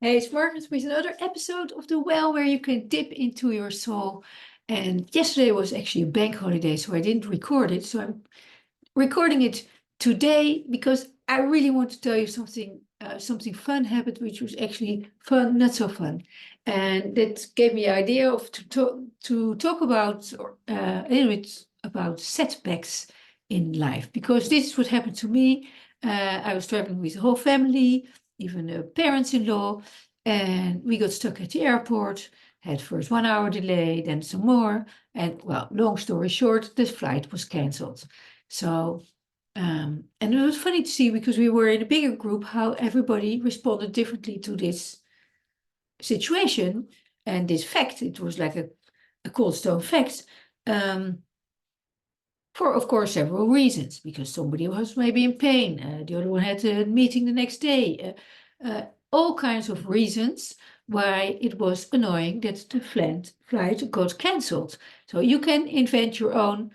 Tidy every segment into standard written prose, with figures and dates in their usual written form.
Hey, it's Margaret with another episode of The Well where you can dip into your soul. And yesterday was actually a bank holiday, so I didn't record it. So I'm recording it today because I really want to tell you something fun happened, which was actually fun, not so fun. And that gave me the idea of to talk about a little bit about setbacks in life, because this is what happened to me. I was traveling with the whole family, even parents-in-law, and we got stuck at the airport, had first 1 hour delay, then some more. And well, long story short, the flight was canceled. So, and it was funny to see, because we were in a bigger group, how everybody responded differently to this situation and this fact. It was like a cold stone fact. For, of course, several reasons, because somebody was maybe in pain, the other one had a meeting the next day, all kinds of reasons why it was annoying that the flight got cancelled. So you can invent your own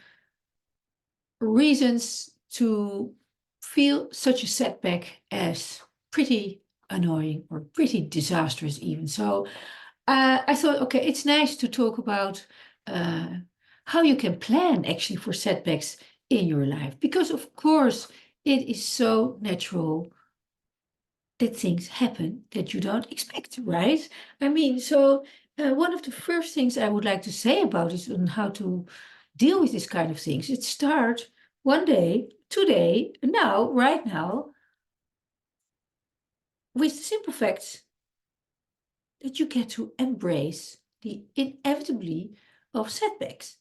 reasons to feel such a setback as pretty annoying or pretty disastrous even. So I thought, okay, it's nice to talk about uh, how you can plan actually for setbacks in your life, because of course it is so natural that things happen that you don't expect, right? I mean, so one of the first things I would like to say about is on how to deal with this kind of things. It starts one day, today, now, right now, with the simple fact that you get to embrace the inevitably of setbacks.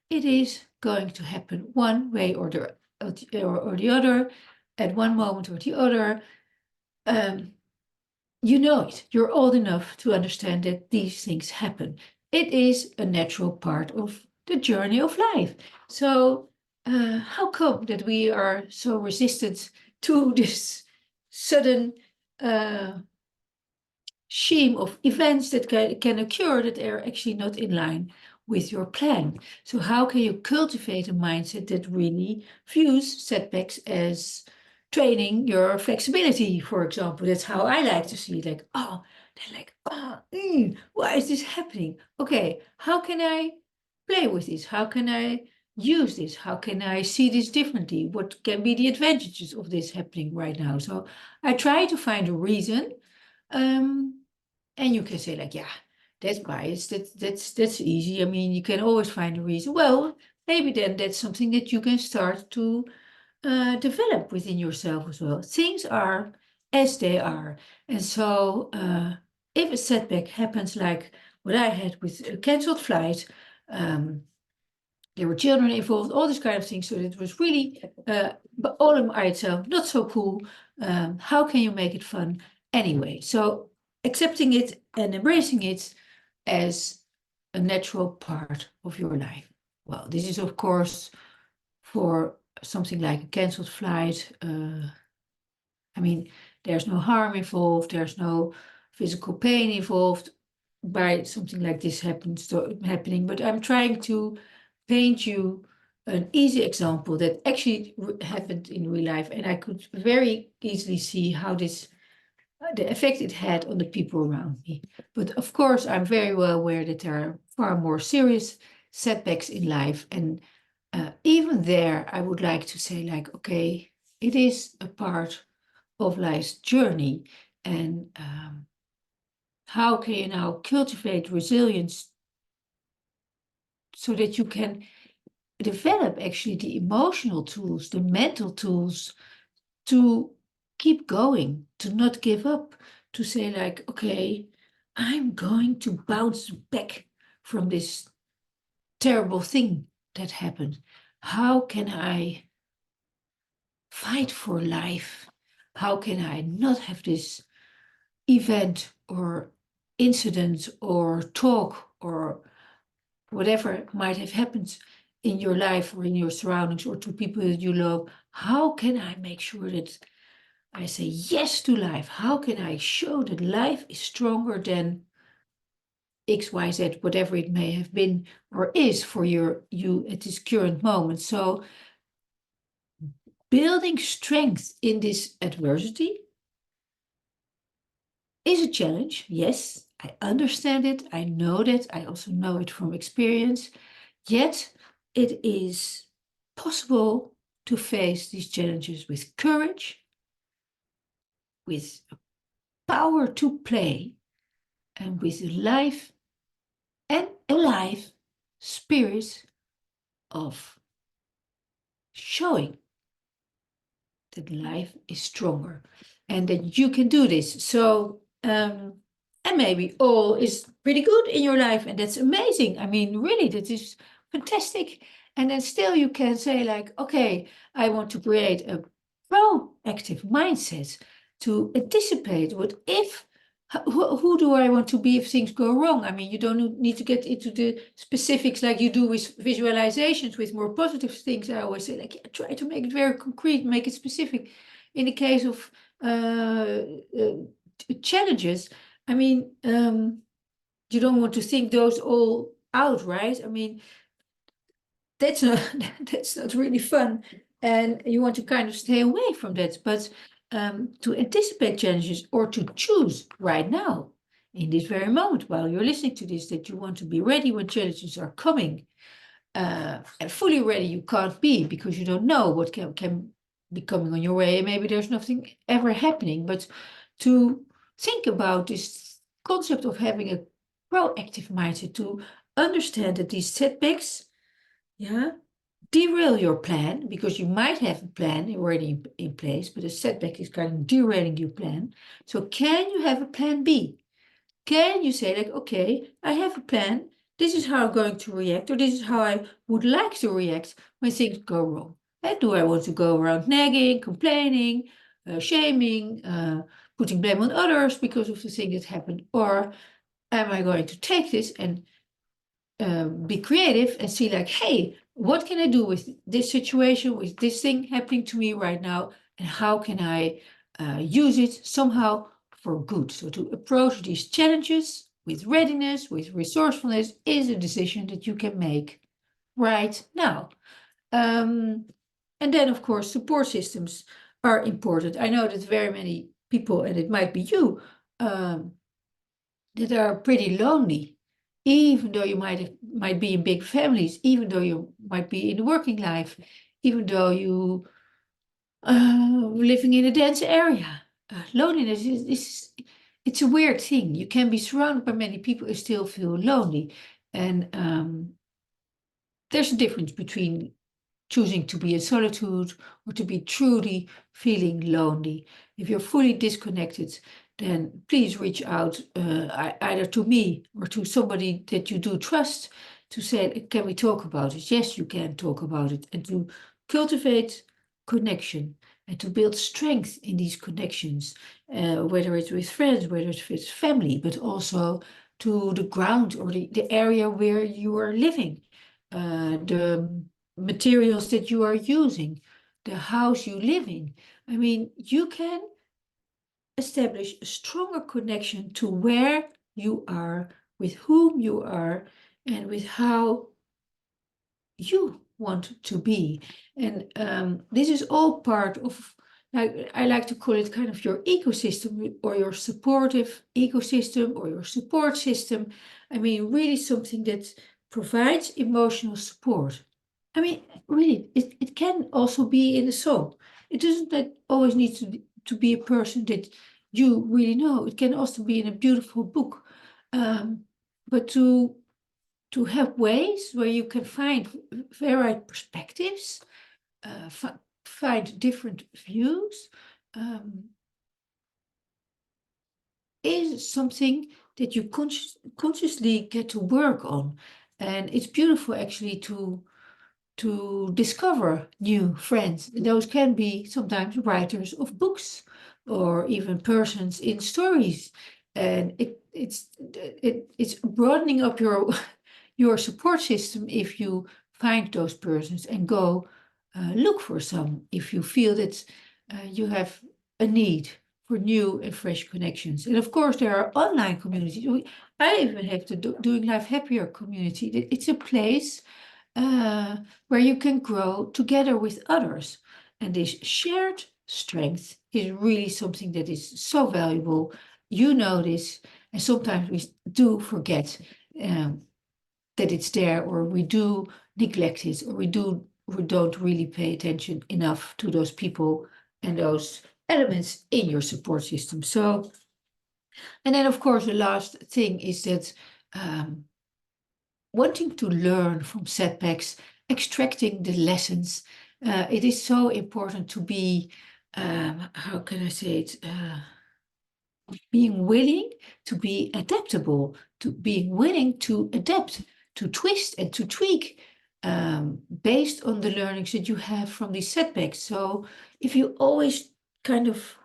It is going to happen one way or the other, at one moment or the other. Um, you know it. You're old enough to understand that these things happen. It is a natural part of the journey of life. So, how come that we are so resistant to this sudden stream of events that can occur that are actually not in line with your plan? So how can you cultivate a mindset that really views setbacks as training your flexibility, for example? That's how I like to see it. Like, oh, they're like, why is this happening? Okay, how can I play with this? How can I use this? How can I see this differently? What can be the advantages of this happening right now? So I try to find a reason. Um, and you can say like, yeah, that's biased. That's easy. I mean, you can always find a reason. Well, maybe then that's something that you can start to develop within yourself as well. Things are as they are, and so if a setback happens, like what I had with a cancelled flight, there were children involved, all these kind of things. So it was really, but all in itself, not so cool. How can you make it fun anyway? So accepting it and embracing it as a natural part of your life. Well, this is, of course, for something like a canceled flight. I mean, there's no harm involved, there's no physical pain involved by something like this happening, but I'm trying to paint you an easy example that actually happened in real life, and I could very easily see how the effect it had on the people around me. But of course, I'm very well aware that there are far more serious setbacks in life, and even there, I would like to say, like, okay, it is a part of life's journey, and how can you now cultivate resilience so that you can develop actually the emotional tools, the mental tools to keep going, to not give up, to say like, okay, I'm going to bounce back from this terrible thing that happened. How can I fight for life? How can I not have this event or incident or talk or whatever might have happened in your life or in your surroundings or to people that you love? How can I make sure that I say yes to life? How can I show that life is stronger than XYZ, whatever it may have been or is for you at this current moment? So building strength in this adversity is a challenge. Yes, I understand it. I know that. I also know it from experience. Yet it is possible to face these challenges with courage, with power to play, and with a life and alive spirit of showing that life is stronger and that you can do this. So, and maybe all is pretty good in your life, and that's amazing. I mean, really, that is fantastic. And then still you can say, like, okay, I want to create a proactive mindset to anticipate what if. Who do I want to be if things go wrong? I mean, you don't need to get into the specifics like you do with visualizations, with more positive things. I always say, like, yeah, try to make it very concrete, make it specific. In the case of challenges, I mean, you don't want to think those all out, right? I mean, that's not that's not really fun, and you want to kind of stay away from that. But to anticipate challenges or to choose right now, in this very moment, while you're listening to this, that you want to be ready when challenges are coming. And fully ready you can't be because you don't know what can be coming on your way. Maybe there's nothing ever happening, but to think about this concept of having a proactive mindset, to understand that these setbacks, yeah, derail your plan because you might have a plan already in place, but a setback is kind of derailing your plan. So can you have a plan B? Can you say, like, okay, I have a plan. This is how I'm going to react, or this is how I would like to react when things go wrong. And do I want to go around nagging, complaining, shaming, putting blame on others because of the thing that happened? Or am I going to take this and be creative and see, like, hey, what can I do with this situation, with this thing happening to me right now, and how can I use it somehow for good? So to approach these challenges with readiness, with resourcefulness, is a decision that you can make right now. Um, and then, of course, support systems are important. I know that very many people, and it might be you, um, that are pretty lonely, even though you might be in big families, even though you might be in the working life, even though you living in a dense area. Loneliness is it's a weird thing. You can be surrounded by many people and still feel lonely, and there's a difference between choosing to be in solitude or to be truly feeling lonely. If you're fully disconnected, then please reach out either to me or to somebody that you do trust to say, can we talk about it? Yes, you can talk about it, and to cultivate connection and to build strength in these connections, whether it's with friends, whether it's with family, but also to the ground or the area where you are living, the materials that you are using, the house you live in. I mean, you can establish a stronger connection to where you are, with whom you are, and with how you want to be. And this is all part of, like, I like to call it kind of your ecosystem or your supportive ecosystem or your support system. I mean, really something that provides emotional support. I mean, really, it can also be in a song. It doesn't that always need to be a person that you really know. It can also be in a beautiful book. But to have ways where you can find varied perspectives, find different views, um, is something that you consciously get to work on. And it's beautiful actually to discover new friends. Those can be sometimes writers of books or even persons in stories. And it's broadening up your support system if you find those persons and go look for some if you feel that you have a need for new and fresh connections. And of course, there are online communities. I even have the Doing Life Happier community. It's a place where you can grow together with others. And this shared strength is really something that is so valuable you know this, and sometimes we do forget that it's there, or we do neglect it, or we don't really pay attention enough to those people and those elements in your support system. So, and then of course the last thing is that wanting to learn from setbacks, extracting the lessons. It is so important to be, how can I say it? Being willing to be adaptable, to being willing to adapt, to twist and to tweak based on the learnings that you have from these setbacks. So if you always kind of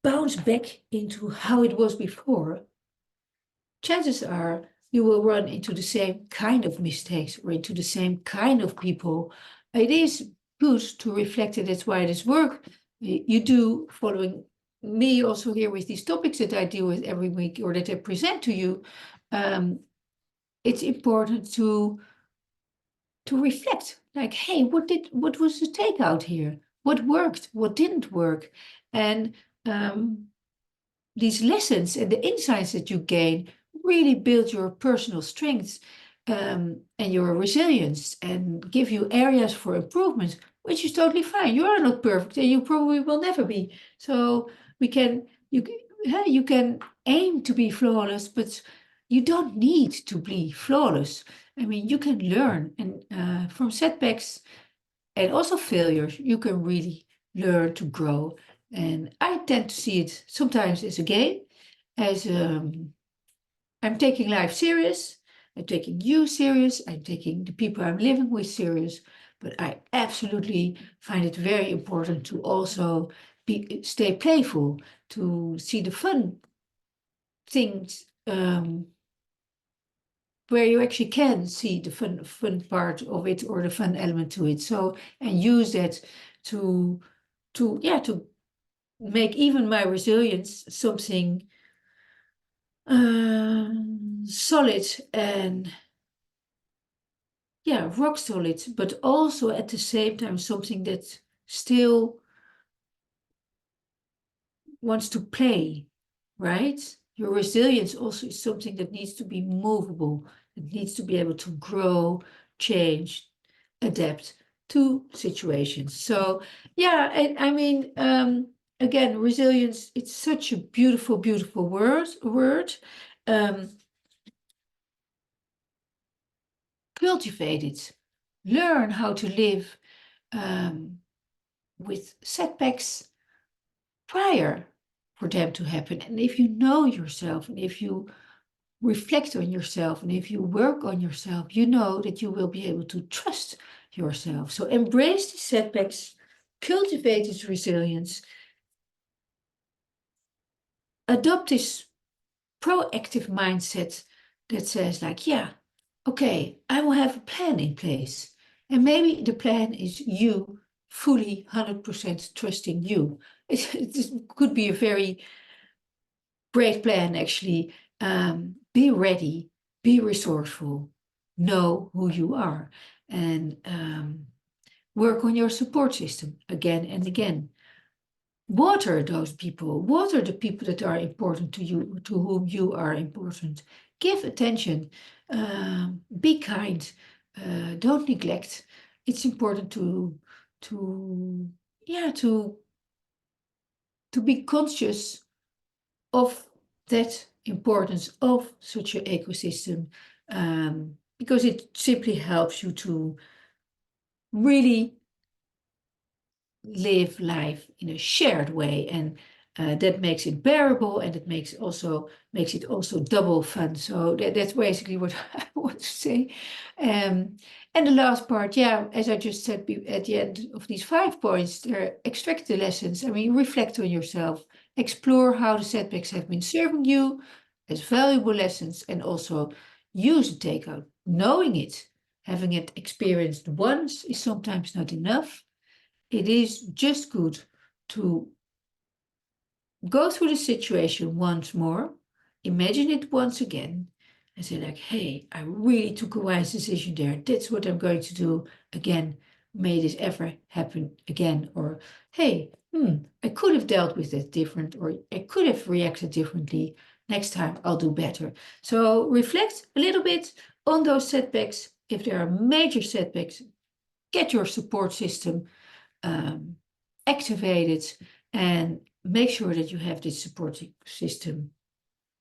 bounce back into how it was before, chances are you will run into the same kind of mistakes or into the same kind of people. It is good to reflect it. That's why this work you do following me also here with these topics that I deal with every week or that I present to you. It's important to reflect, like, hey, what was the takeout here? What worked? What didn't work? And these lessons and the insights that you gain really build your personal strengths and your resilience and give you areas for improvement, which is totally fine. You are not perfect and you probably will never be. So you can aim to be flawless, but you don't need to be flawless. I mean, you can learn and from setbacks and also failures, you can really learn to grow. And I tend to see it sometimes as a game, as I'm taking life serious, I'm taking you serious, I'm taking the people I'm living with serious, but I absolutely find it very important to also stay playful, to see the fun things where you actually can see the fun part of it or the fun element to it. So, and use that to to make even my resilience something solid and rock solid, but also at the same time something that still wants to play, right? Your resilience also is something that needs to be movable. It needs to be able to grow, change, adapt to situations. So yeah, and I mean, again, resilience, it's such a beautiful, beautiful word. Cultivate it. Learn how to live with setbacks prior for them to happen. And if you know yourself, and if you reflect on yourself, and if you work on yourself, you know that you will be able to trust yourself. So embrace the setbacks, cultivate this resilience, adopt this proactive mindset that says, like, yeah, okay, I will have a plan in place. And maybe the plan is you fully 100% trusting you. It could be a very great plan, actually. Be ready, be resourceful, know who you are, and work on your support system again and again. Water those people, water the people that are important to you, to whom you are important. Give attention, be kind, don't neglect. It's important to yeah to be conscious of that importance of such an ecosystem, because it simply helps you to really live life in a shared way, and that makes it bearable, and it makes it also double fun. So that's basically what I want to say. And the last part, yeah, as I just said at the end of these 5 points, there, extract the lessons. I mean, reflect on yourself, explore how the setbacks have been serving you as valuable lessons, and also use the takeout. Knowing it, having it experienced once is sometimes not enough. It is just good to go through the situation once more, imagine it once again, and say, like, hey, I really took a wise decision there. That's what I'm going to do again. May this ever happen again. Or, hey, I could have dealt with it different, or I could have reacted differently. Next time I'll do better. So reflect a little bit on those setbacks. If there are major setbacks, get your support system um, activated and make sure that you have this support system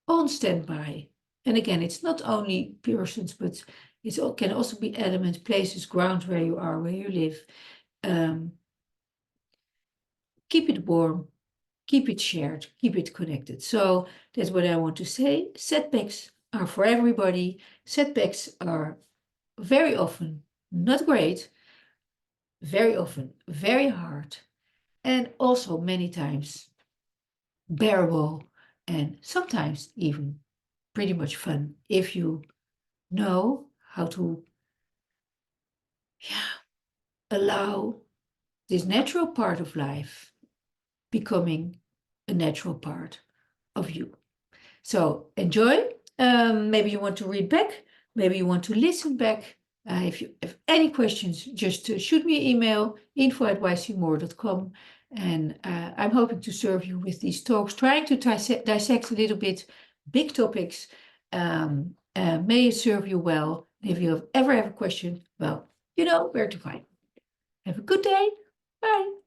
on standby. And again, it's not only persons, but it can also be elements, places, ground where you are, where you live. Keep it warm, keep it shared, keep it connected. So that's what I want to say. Setbacks are for everybody. Setbacks are very often not great, very often very hard, and also many times bearable, and sometimes even pretty much fun if you know how to allow this natural part of life becoming a natural part of you. So enjoy. Maybe you want to read back. Maybe you want to listen back. If you have any questions, just shoot me an email, info@ycmore.com. And I'm hoping to serve you with these talks, trying to dissect a little bit big topics. May it serve you well. If you ever have a question, well, you know where to find me. Have a good day. Bye.